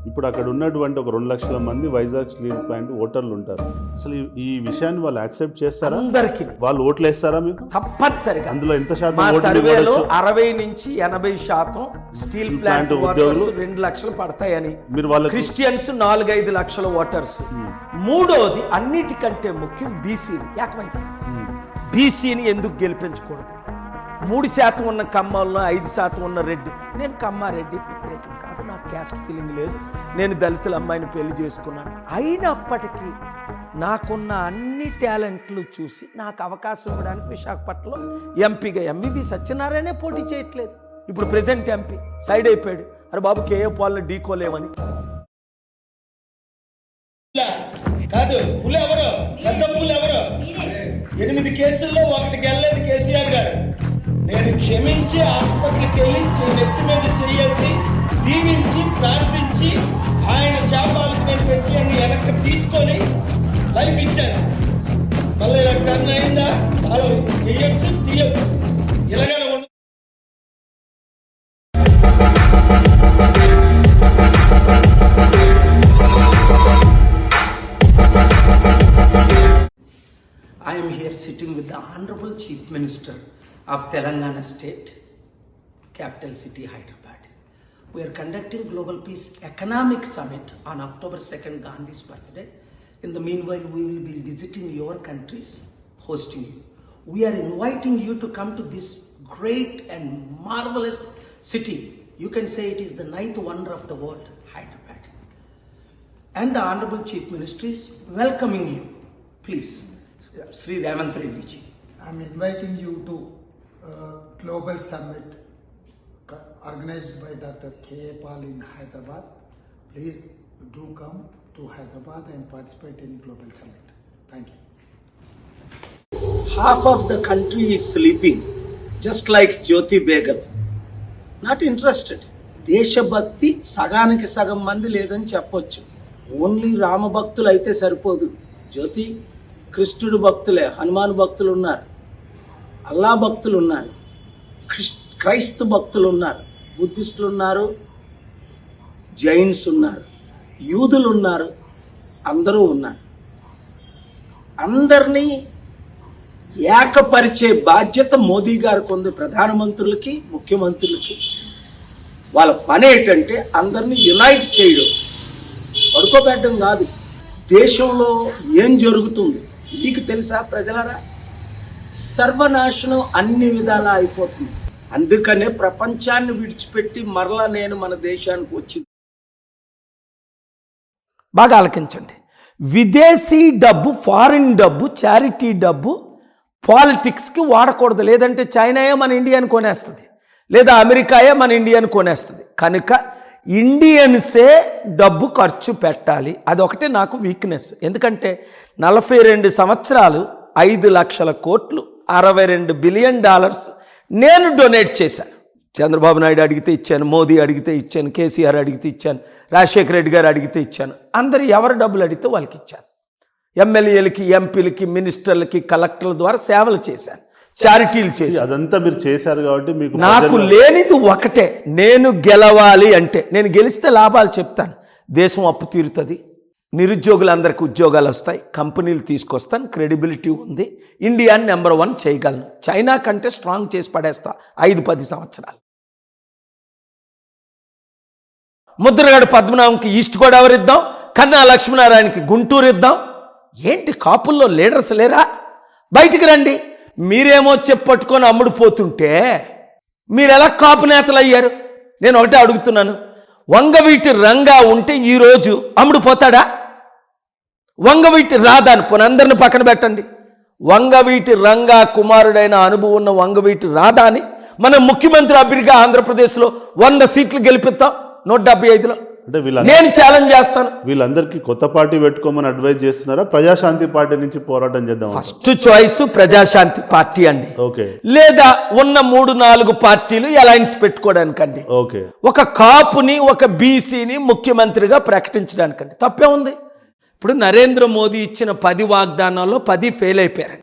Speaker 3: ఇప్పుడు అక్కడ ఉన్నటువంటి ఒక 2 లక్షల మంది వైజాగ్ స్టీల్ ప్లాంట్ ఓటర్లు ఉంటారు. అసలు ఈ విషయాన్ని వాళ్ళు యాక్సెప్ట్ చేస్తారా?
Speaker 6: అందరికీ
Speaker 3: వాళ్ళు ఓట్లు వేస్తారా మీకు?
Speaker 6: తప్పనిసరిగా.
Speaker 3: అందులో ఎంత శాతం
Speaker 6: మా
Speaker 3: ఓట్లు
Speaker 6: సర్వేలో
Speaker 3: ఇవ్వవచ్చు?
Speaker 6: 60 నుంచి 80% స్టీల్ ప్లాంట్
Speaker 3: ఉద్యోగులు
Speaker 6: 2 లక్షలు పడతాయని,
Speaker 3: మీరు వాళ్ళకి
Speaker 6: క్రిస్టియన్స్ 4-5 లక్షల ఓటర్స్. మూడోది అన్నిటికంటే ముఖ్యం బీసీని ఏకమైపోయింది. బీసీని ఎందుకు గెలిపించకూడదు? 3% ఉన్న కమ్మల్లో 5% ఉన్న రెడ్డి. నేను కమ్మారెడ్డి వ్యతిరేకం కాదు, నాకు క్యాస్ట్ ఫీలింగ్ లేదు, నేను దళితుల అమ్మాయిని పెళ్లి చేసుకున్నాను. అయినప్పటికీ నాకున్న అన్ని టాలెంట్లు చూసి నాకు అవకాశం ఇవ్వడానికి విశాఖపట్నంలో ఎంపీగా ఎంవివి సత్యనారాయణే పోటీ చేయట్లేదు. ఇప్పుడు ప్రెసిడెంట్ ఎంపీ సైడ్ అయిపోయాడు. అరే బాబు కేఏ పాల్ని ఢీకోలేమని.
Speaker 1: కాదు పులి ఎవరు? పెద్ద పులి ఎవరు? 8 కేసుల్లో 1 గెలలేదు కేసీఆర్ గారు. నేను క్షమించి ఆసుపత్రికి వెళ్ళి నెత్తి మీద చేసి దీవించి ప్రార్థించి ఆయన శాపాలకు నేను పెట్టి అని వెనక్కి తీసుకొని లైఫ్ ఇచ్చాను. మళ్ళీ ఇలా టర్న్ అయిందా? వాళ్ళు తీయచ్చు తీయచ్చు ఇలాగే ఉండదు.
Speaker 6: I am here sitting with the Honorable Chief Minister of Telangana State, capital city Hyderabad. We are conducting Global Peace Economic Summit on October 2nd, Gandhi's birthday. In the meanwhile, we will be visiting your countries, hosting you. We are inviting you to come to this great and marvelous city. You can say it is the 9th wonder of the world, Hyderabad. And the Honorable Chief Minister is welcoming you. Please, Sri Revanth Reddy ji.
Speaker 9: I'm inviting you to Global Summit organized by Dr. K.A. Pal in Hyderabad. Please do come to Hyderabad and participate in Global Summit. Thank you.
Speaker 6: Half of the country is sleeping, just like Jyoti Begal. Not interested. దేశభక్తి సగానికి సగం మంది లేదని చెప్పొచ్చు. Only Rama భక్తులు అయితే సరిపోదు. జ్యోతి కృష్ణుడు భక్తులే, హనుమాన్ భక్తులు ఉన్నారు, అల్లా భక్తులు ఉన్నారు, క్రైస్తు భక్తులు ఉన్నారు, బుద్ధిస్టులు ఉన్నారు, జైన్స్ ఉన్నారు, యూదులు ఉన్నారు, అందరూ ఉన్నారు. అందరినీ ఏకపరిచే బాధ్యత మోదీ గారికి ఉంది. ప్రధానమంత్రులకి, ముఖ్యమంత్రులకి వాళ్ళ పని ఏంటంటే అందరినీ యునైట్ చేయడం, పడుకోబెట్టడం కాదు. దేశంలో ఏం జరుగుతుంది మీకు తెలుసా ప్రజలరా? సర్వనాశనం అన్ని విధాలా అయిపోతుంది. అందుకనే ప్రపంచాన్ని విడిచిపెట్టి మరలా నేను మన దేశానికి వచ్చింది. బాగా ఆలకించండి. విదేశీ డబ్బు, ఫారిన్ డబ్బు, చారిటీ డబ్బు పాలిటిక్స్కి వాడకూడదు. లేదంటే చైనాయే మన ఇండియాని కొనేస్తుంది, లేదా అమెరికాయే మన ఇండియాని కొనేస్తుంది. కనుక ఇండియన్సే డబ్బు ఖర్చు పెట్టాలి. అదొకటి నాకు వీక్నెస్. ఎందుకంటే 42 సంవత్సరాలు 5 లక్షల కోట్లు $62 బిలియన్ నేను డొనేట్ చేశాను. చంద్రబాబు నాయుడు అడిగితే ఇచ్చాను, మోదీ అడిగితే ఇచ్చాను, కేసీఆర్ అడిగితే ఇచ్చాను, రాజశేఖర రెడ్డి గారు అడిగితే ఇచ్చాను. అందరు ఎవరు డబ్బులు అడిగితే వాళ్ళకి ఇచ్చాను. ఎమ్మెల్యేలకి, ఎంపీలకి, మినిస్టర్లకి, కలెక్టర్ల ద్వారా సేవలు చేశాను, చారిటీలు చేసి.
Speaker 3: అదంతా మీరు చేశారు కాబట్టి మీకు
Speaker 6: నాకు లేనిది ఒకటే, నేను గెలవాలి అంటే. నేను గెలిస్తే లాభాలు చెప్తాను. దేశం అప్పు తీరుతుంది, నిరుద్యోగులందరికీ ఉద్యోగాలు వస్తాయి, కంపెనీలు తీసుకొస్తాను, క్రెడిబిలిటీ ఉంది, ఇండియాని నెంబర్ 1 చేయగలను, చైనా కంటే స్ట్రాంగ్ చేసి పడేస్తా 5-10 సంవత్సరాలు. ముద్రగడ పద్మనాభంకి ఈస్ట్ గోదావరి ఇద్దాం, కన్నా లక్ష్మీనారాయణకి గుంటూరు ఇద్దాం. ఏంటి కాపుల్లో లీడర్స్ లేరా? బయటికి రండి. మీరేమో చెప్పట్టుకొని అమ్ముడుపోతుంటే మీరు ఎలా కాపు నేతలు అయ్యారు? నేను ఒకటే అడుగుతున్నాను, వంగవీటి రంగా ఉంటే ఈరోజు అమ్ముడుపోతాడా? వంగవీటి రాధాని పోనందరిని పక్కన పెట్టండి. వంగవీటి రంగా కుమారుడైన అనుభవం ఉన్న వంగవీటి రాధాని మనం ముఖ్యమంత్రి అభ్యర్థిగా ఆంధ్రప్రదేశ్లో 100 సీట్లు గెలిపిస్తాం. 175లో
Speaker 3: అంటే
Speaker 6: నేను ఛాలెంజ్ చేస్తాను.
Speaker 3: వీళ్ళందరికీ కొత్త పార్టీ పెట్టుకోమని అడ్వైజ్ చేస్తున్నారా? ప్రజాశాంతి పార్టీ నుంచి పోరాటం చేద్దాం.
Speaker 6: ఫస్ట్ చాయిస్ ప్రజాశాంతి పార్టీ అండి.
Speaker 3: ఓకే.
Speaker 6: లేదా ఉన్న 3-4 పార్టీలు అలయన్స్ పెట్టుకోవడానికండి.
Speaker 3: ఓకే.
Speaker 6: ఒక కాపుని, ఒక బీసీని ముఖ్యమంత్రిగా ప్రకటించడానికండి. తప్పే ఉంది? ఇప్పుడు నరేంద్ర మోదీ ఇచ్చిన 10 వాగ్దానాల్లో 10 ఫెయిల్ అయిపోయారు.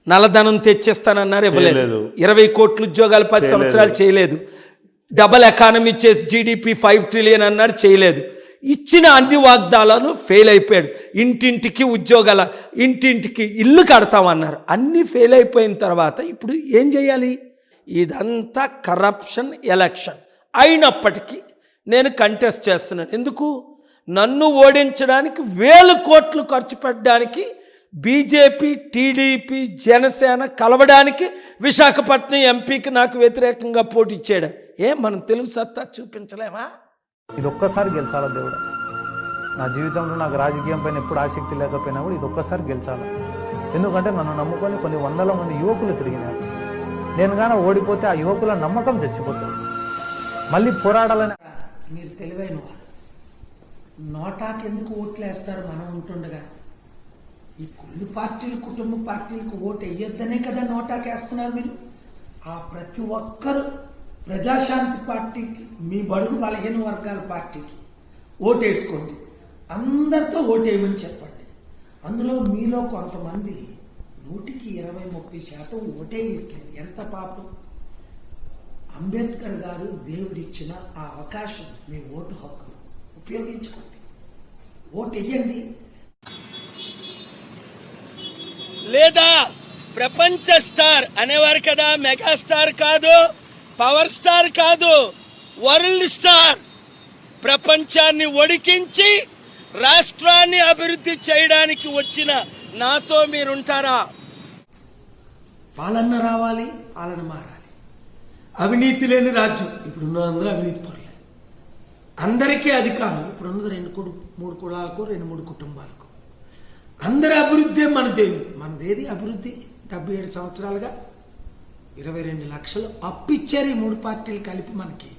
Speaker 6: నల్లధనం తెచ్చేస్తానన్నారు, ఇవ్వలేదు. 20 కోట్ల ఉద్యోగాలు 10 సంవత్సరాలు చేయలేదు. డబల్ ఎకానమీ చేసి జీడిపి 5 ట్రిలియన్ అన్నారు, చేయలేదు. ఇచ్చిన అన్ని వాగ్దానాలు ఫెయిల్ అయిపోయాడు. ఇంటింటికి ఉద్యోగాల, ఇంటింటికి ఇల్లు కడతామన్నారు, అన్నీ ఫెయిల్ అయిపోయిన తర్వాత ఇప్పుడు ఏం చేయాలి? ఇదంతా కరప్షన్ ఎలక్షన్. అయినప్పటికీ నేను కంటెస్ట్ చేస్తున్నాను. ఎందుకు? నన్ను ఓడించడానికి 1000 కోట్లు ఖర్చు పెట్టడానికి బీజేపీ, టీడీపీ, జనసేన కలవడానికి విశాఖపట్నం ఎంపీకి నాకు వ్యతిరేకంగా పోటీ చేయడం. మనం తెలుగు సత్తా చూపించలేమా?
Speaker 2: ఇది ఒక్కసారి గెలిచాలా దేవుడు? నా జీవితంలో నాకు రాజకీయం పైన ఎప్పుడు ఆసక్తి లేకపోయినా కూడా ఇది ఒక్కసారి గెలిచాలి. ఎందుకంటే నన్ను నమ్ముకొని కొన్ని వందల మంది యువకులు తిరిగినారు. నేను గాన ఓడిపోతే ఆ యువకుల నమ్మకం చచ్చిపోతుంది. మళ్ళీ పోరాడాలని.
Speaker 6: మీరు తెలివైన వారు, నోటాకి ఎందుకు ఓట్లు వేస్తారు? మనం ఉంటుండగా ఈ కుళ్ళు పార్టీలు, కుటుంబ పార్టీలకు ఓటు వేయొద్దనే కదా నోటాకి వేస్తున్నారు మీరు. ఆ ప్రతి ఒక్కరు ప్రజాశాంతి పార్టీకి, మీ బడుగు బలహీన వర్గాల పార్టీకి ఓటేసుకోండి. అందరితో ఓటేయమని చెప్పండి. అందులో మీలో కొంతమంది 100-20-30% ఓటేయట్లేదు. ఎంత పాపం! అంబేద్కర్ గారు దేవుడిచ్చిన ఆ అవకాశం, మీ ఓటు హక్కు ఉపయోగించుకోండి, ఓటు వేయండి.
Speaker 1: లేదా ప్రపంచ స్టార్ అనేవారు కదా, మెగాస్టార్ కాదు, పవర్ స్టార్ కాదు, వరల్డ్ స్టార్. ప్రపంచాన్ని ఒడికించి రాష్ట్రాన్ని అభివృద్ధి చేయడానికి వచ్చిన నాతో మీరుంటారా?
Speaker 6: పాలన రావాలి, పాలన మారాలి. అవినీతి లేని రాజ్యం. ఇప్పుడున్న అందరూ అవినీతి పరులే. అందరికీ అధికారం. ఇప్పుడున్నది 2-3 కులాలకు, 2-3 కుటుంబాలకు. అందరి అభివృద్ధి మనదేది అభివృద్ధి? 77 సంవత్సరాలుగా 22 లక్షలు అప్పు ఇచ్చారు ఈ 3 పార్టీలు కలిపి మనకి.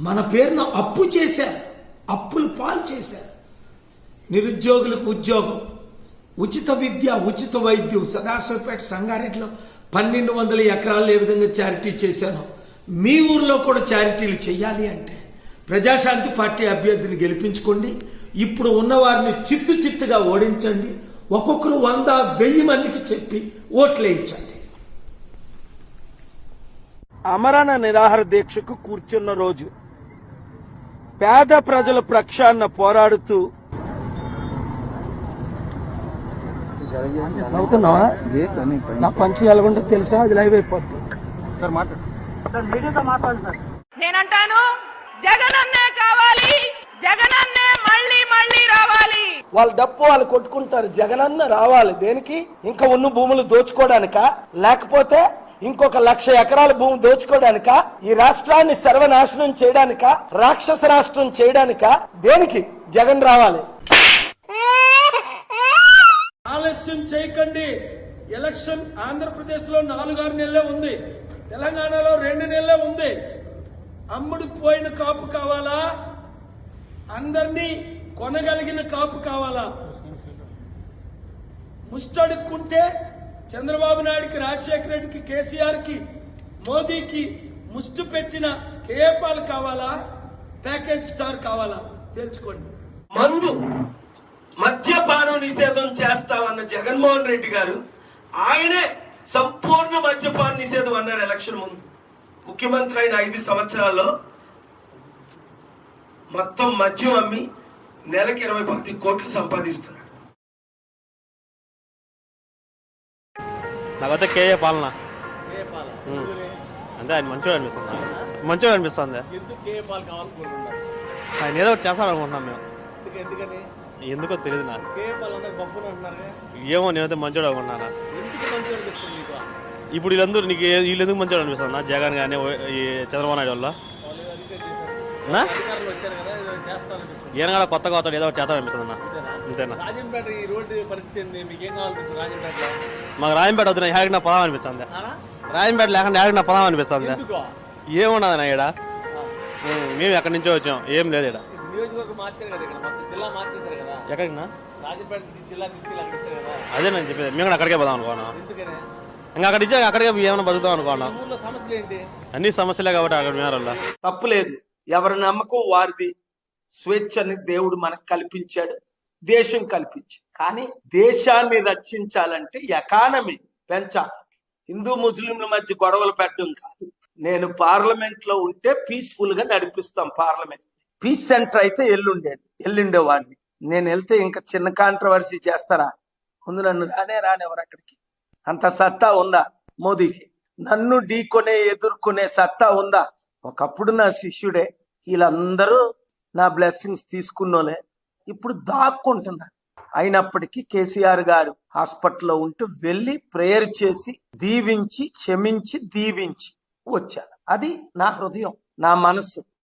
Speaker 6: మన పేరున అప్పు చేశారు, అప్పులు పాలు చేశారు. నిరుద్యోగులకు ఉద్యోగం, ఉచిత విద్య, ఉచిత వైద్యం. సదాశివపేట, సంగారెడ్డిలో 1200 ఎకరాలు ఏ విధంగా చారిటీ చేశానో మీ ఊర్లో కూడా చారిటీలు చేయాలి అంటే ప్రజాశాంతి పార్టీ అభ్యర్థిని గెలిపించుకోండి. ఇప్పుడు ఉన్న వారిని చిత్తుగా ఓడించండి. ఒక్కొక్కరు 100-1000 మందికి చెప్పి ఓట్లేయించండి. అమరణ నిరాహార దీక్షకు కూర్చున్న రోజు పేద ప్రజల పక్షాన పోరాడుతూ నవ్వుతున్నావా? నా పంచి ఎలాగుంటే తెలుసా? అది లైవ్ అయిపోతుంది. సార్
Speaker 8: నేనంటాను జగనన్నే కావాలి, జగనన్నే మళ్ళీ రావాలి.
Speaker 1: వాళ్ళ డప్పు వాళ్ళు కొట్టుకుంటారు. జగనన్న రావాలి దేనికి? ఇంకా ఉన్న భూములు దోచుకోవడానికా? లేకపోతే ఇంకొక 1,00,000 ఎకరాల భూమి దోచుకోవడానికా? ఈ రాష్ట్రాన్ని సర్వనాశనం చేయడానికా? రాక్షస రాష్ట్రం చేయడానికా? దేనికి జగన్ రావాలి? ఆలస్యం చేయకండి. ఎలక్షన్ ఆంధ్రప్రదేశ్ లో 4-6 నెలలే ఉంది, తెలంగాణలో 2 నెలలే ఉంది. అమ్ముడు పోయిన కాపు కావాలా? అందరినీ కొనగలిగిన కాపు కావాలా? ముష్టడుక్కుంటే చంద్రబాబు నాయుడికి, రాజశేఖర రెడ్డికి, కేసీఆర్కి, మోదీకి ముష్టి పెట్టిన కేఏపాల్ కావాలా? ప్యాకేజ్ స్టార్ కావాలా? తెలుసుకోండి. మందు, మద్యపానం నిషేధం చేస్తామన్న జగన్మోహన్ రెడ్డి గారు ఆయనే సంపూర్ణ మద్యపాన నిషేధం అన్నారు ఎలక్షన్ ముందు. ముఖ్యమంత్రి అయిన 5 సంవత్సరాల్లో మొత్తం మద్యం అమ్మి నెలకి 20 కోట్లు సంపాదిస్తున్నాడు.
Speaker 5: నాకైతే కేఏ పాలన అంటే ఆయన మంచిగా అనిపిస్తుంది. ఆయన ఏదో ఒకటి చేస్తాడనుకుంటున్నాం మేము. ఎందుకో తెలియదు నాకు. ఏమో నేనైతే మంచోడు అనుకుంటున్నానా. ఇప్పుడు వీళ్ళందరూ వీళ్ళు ఎందుకు మంచోడు అనిపిస్తుంది నా? జగన్ కానీ ఈ చంద్రబాబు నాయుడు వల్ల ఈయన కూడా కొత్తగా అవుతాడు, ఏదో ఒకటి చేస్తాడు అన్న. అంతేనా? మాకు రాజంపేట వద్దు, ఏడన్నా పొలం అనిపిస్తుంది. రాజంపేట లేకుండా ఏడన్నా పొలం అనిపిస్తుంది. ఏమున్నది నా ఈడ? మేము ఎక్కడి నుంచో వచ్చాం, ఏం లేదు ఇక్కడ. ఎక్కడినా అదే నేను చెప్పేది. మేము కూడా అక్కడికే పోదాం అనుకున్నాం. ఇంకా అక్కడ ఇచ్చా అక్కడికే ఏమైనా బతుకుతాం అనుకున్నాం. అన్ని సమస్యలే కాబట్టి అక్కడ మేరల్లా
Speaker 1: తప్పులేదు. ఎవరి నమ్మకం వారిది. స్వేచ్ఛని దేవుడు మనకు కల్పించాడు, దేశం కల్పించాడు. కానీ దేశాన్ని రక్షించాలంటే ఎకానమీ పెంచాలి. హిందూ ముస్లింల మధ్య గొడవలు పెట్టడం కాదు. నేను పార్లమెంట్ లో ఉంటే పీస్ఫుల్ గా నడిపిస్తాం పార్లమెంట్. పీస్ సెంటర్ అయితే ఎల్లుండేవాడిని. నేను వెళ్తే ఇంకా చిన్న కాంట్రవర్సీ చేస్తారా? ముందు నన్ను రానివ్వరు అక్కడికి. అంత సత్తా ఉందా మోదీకి? నన్ను ఢీకొనే ఎదుర్కొనే సత్తా ఉందా? ఒకప్పుడు నా శిష్యుడే, వీళ్ళందరూ నా బ్లెస్సింగ్స్ తీసుకున్నోలే, ఇప్పుడు దాక్కుంటున్నారు. అయినప్పటికీ కేసీఆర్ గారు హాస్పిటల్లో ఉంటూ వెళ్ళి ప్రేయర్ చేసి దీవించి క్షమించి దీవించి వచ్చాను. అది నా హృదయం, నా మనసు.